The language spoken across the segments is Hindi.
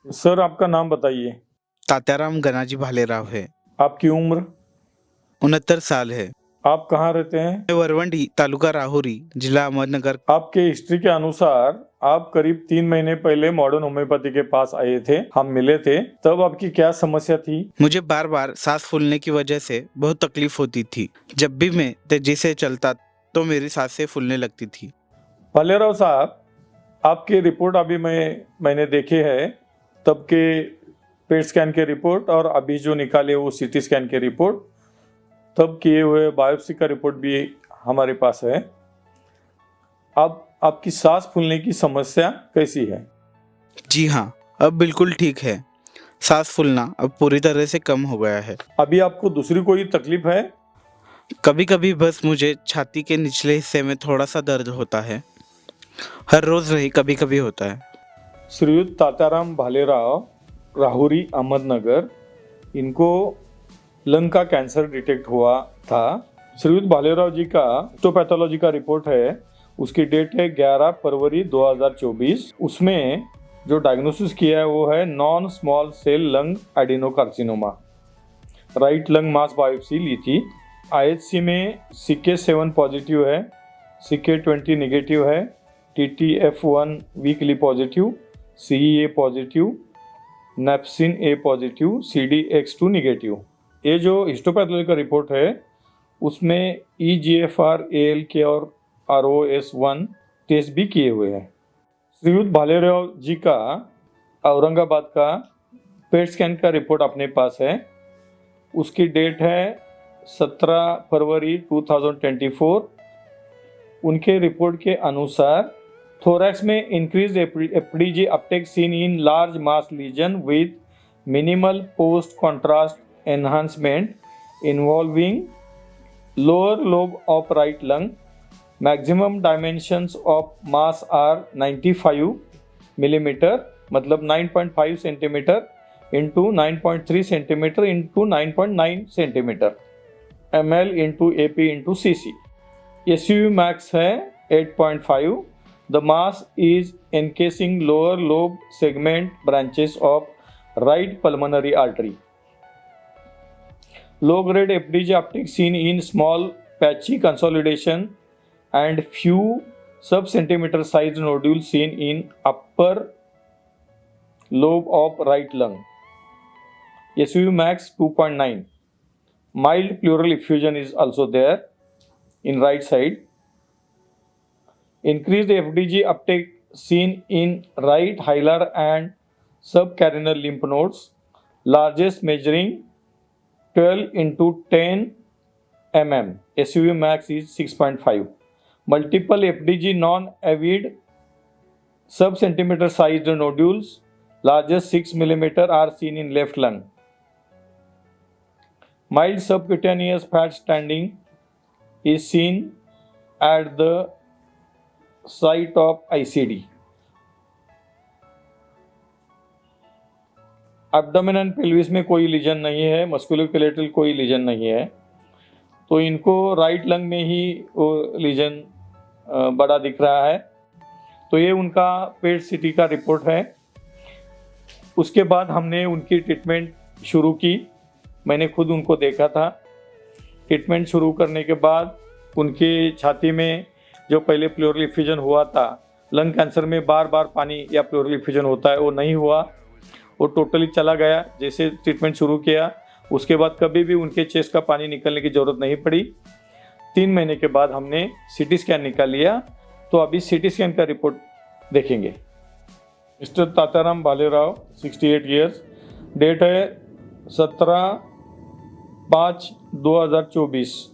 सर आपका नाम बताइए। तात्याराम गणाजी भालेराव है। आपकी उम्र? 69 साल है। आप कहाँ रहते हैं? मैं वरवंडी, तालुका राहुरी, जिला अहमदनगर। आपके हिस्ट्री के अनुसार आप करीब 3 महीने पहले मॉडर्न होम्योपैथी के पास आए थे, हम मिले थे। तब आपकी क्या समस्या थी? मुझे बार बार सांस फूलने की वजह से बहुत तकलीफ होती थी। जब भी मैं तेजी से चलता तो मेरी सांसें फूलने लगती थी। भालेराव साहब, आपकी रिपोर्ट अभी मैंने देखे है, तब के पेट स्कैन के रिपोर्ट और अभी जो निकाले वो सीटी स्कैन के रिपोर्ट, तब किए हुए बायोप्सी का रिपोर्ट भी हमारे पास है। अब आपकी सांस फूलने की समस्या कैसी है? जी हाँ, अब बिल्कुल ठीक है। सांस फूलना अब पूरी तरह से कम हो गया है। अभी आपको दूसरी कोई तकलीफ है? कभी कभी बस मुझे छाती के निचले हिस्से में थोड़ा सा दर्द होता है। हर रोज नहीं, कभी कभी होता है। श्रीयुत तात्याराम भालेराव, राहुरी, अहमदनगर, इनको लंग का कैंसर डिटेक्ट हुआ था। श्रीयुत भालेराव जी का हिस्टोपैथोलॉजी का रिपोर्ट है, उसकी डेट है 11 फरवरी 2024। उसमें जो डायग्नोसिस किया है वो है non small cell lung adenocarcinoma. Right lung mass biopsy ली थी। आईएचसी में CK7 पॉजिटिव है, CK20 नेगेटिव है, TTF1 weakly positive, CEA positive, napsin A positive, CDX2 negative. ये जो हिस्टोपैथोलॉजी का रिपोर्ट है उसमें EGFR, ALK और ROS1 टेस्ट भी किए हुए हैं। श्रीयुत भालेराव जी का औरंगाबाद का पेट स्कैन का रिपोर्ट अपने पास है, उसकी डेट है 17 फरवरी 2024। उनके रिपोर्ट के अनुसार थोरैक्स में increase FDG uptake seen in large mass lesion with minimal post contrast enhancement involving lower lobe of right lung. Maximum dimensions of mass are 95 millimetre, मतलब 9.5 centimetre into 9.3 centimetre into 9.9 centimetre, ml into AP into CC। SUV max है 8.5। The mass is encasing lower lobe segment branches of right pulmonary artery. Low grade FDG uptake seen in small patchy consolidation and few sub-centimeter sized nodules seen in upper lobe of right lung. SUV max 2.9. Mild pleural effusion is also there in right side. Increased FDG uptake seen in right hilar and subcarinal lymph nodes, largest measuring 12 into 10 mm. SUV max is 6.5. Multiple FDG non-avid sub-centimeter sized nodules, largest 6 mm, are seen in left lung. Mild subcutaneous fat standing is seen at the site of ICD. Abdomen and pelvis में कोई लीजन नहीं है, मस्कुलोस्केलेटल कोई लीजन नहीं है, तो इनको राइट लंग में ही वो लीजन बड़ा दिख रहा है। तो ये उनका पेट CT का रिपोर्ट है। उसके बाद हमने उनकी ट्रीटमेंट शुरू की। मैंने खुद उनको देखा था। ट्रीटमेंट शुरू करने के बाद उनकी छाती में जो पहले प्लूरल इफ्यूजन हुआ था, लंग कैंसर में बार बार पानी या प्लूरल इफ्यूजन होता है, वो नहीं हुआ, वो टोटली चला गया जैसे ट्रीटमेंट शुरू किया। उसके बाद कभी भी उनके चेस्ट का पानी निकलने की ज़रूरत नहीं पड़ी। 3 महीने के बाद हमने CT स्कैन निकाल लिया, तो अभी CT स्कैन का रिपोर्ट देखेंगे। मिस्टर तात्याराम भालेराव, 68 ईयर्स, डेट है 17/5/2024।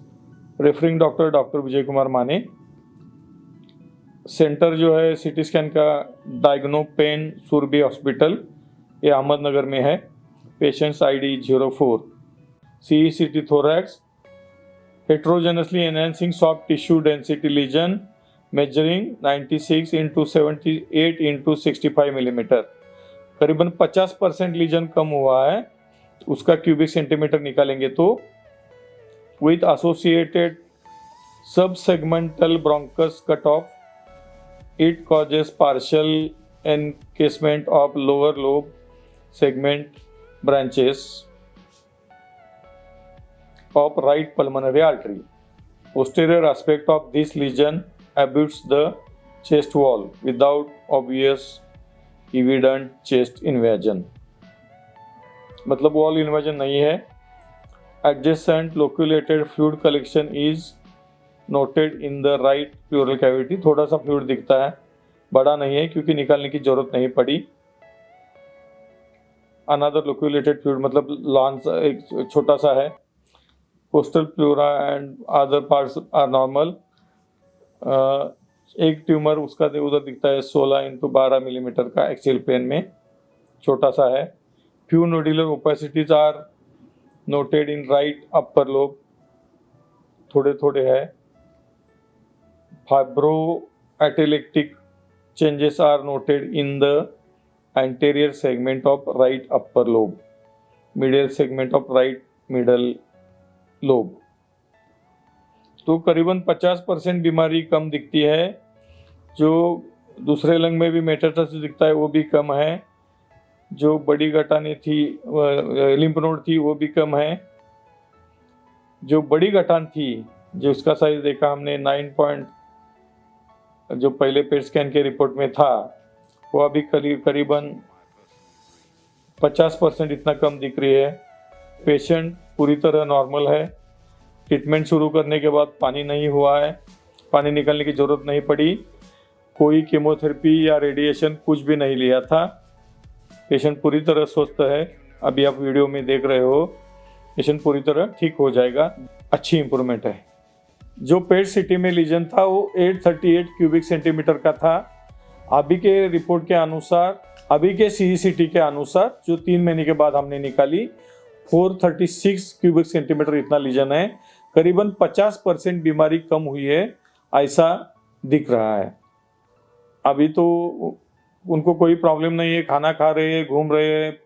रेफरिंग डॉक्टर विजय कुमार माने। सेंटर जो है CT स्कैन का डायग्नो पेन सुरभि हॉस्पिटल, ये अहमदनगर में है। Patients ID 04। CECT thorax, heterogeneously enhancing soft tissue density lesion measuring 96 into 78 into 65 millimetre. करीबन 50% लीजन कम हुआ है, उसका क्यूबिक सेंटीमीटर निकालेंगे तो with associated subsegmental bronchus cut off, it causes partial encasement of lower lobe segment branches of right pulmonary artery. Posterior aspect of this lesion abuts the chest wall without obvious evident chest invasion. मतलब wall invasion नहीं है. Adjacent loculated fluid collection is noted in the right pleural cavity. थोड़ा सा fluid दिखता है, बड़ा नहीं है क्योंकि निकालने की जरूरत नहीं पड़ी. Another loculated fluid मतलब लॉन एक छोटा सा है. Postal pleura and other parts are normal. एक ट्यूमर उसका उधर दिखता है 16x12 मिलीमीटर का एक्सियल प्लेन में, छोटा सा है. Few nodular opacities are noted in right upper lobe, थोड़े थोड़े है. Fibro atelectatic changes are noted in the anterior segment of right upper lobe, medial segment of right middle lobe. तो करीबन 50% बीमारी कम दिखती है. जो दूसरे लंग में भी मेटास्टेसिस दिखता है वो भी कम है. जो बड़ी गठाने थी, लिम्फ नोड थी, वो भी कम है. जो बड़ी गठान थी, जो उसका साइज देखा हमने 9 पॉइंट, जो पहले पेट स्कैन के रिपोर्ट में था, वो अभी करीबन 50% इतना कम दिख रही है. पेशेंट पूरी तरह नॉर्मल है. ट्रीटमेंट शुरू करने के बाद पानी नहीं हुआ है, पानी निकालने की ज़रूरत नहीं पड़ी. कोई कीमोथेरेपी या रेडिएशन कुछ भी नहीं लिया था. पेशेंट पूरी तरह स्वस्थ है. अभी आप वीडियो में देख रहे हो, पेशेंट पूरी तरह ठीक हो जाएगा. अच्छी इम्प्रूवमेंट है. जो पेट सिटी में लीजन था वो 838 क्यूबिक सेंटीमीटर का था. अभी के रिपोर्ट के अनुसार, अभी के CECT के अनुसार जो 3 महीने के बाद हमने निकाली, 436 क्यूबिक सेंटीमीटर इतना लीजन है. करीबन 50% बीमारी कम हुई है, ऐसा दिख रहा है. अभी तो उनको कोई प्रॉब्लम नहीं है, खाना खा रहे हैं, घूम रहे हैं,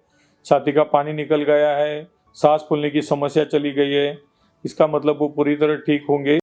छाती का पानी निकल गया है, सांस फूलने की समस्या चली गई है. इसका मतलब वो पूरी तरह ठीक होंगे.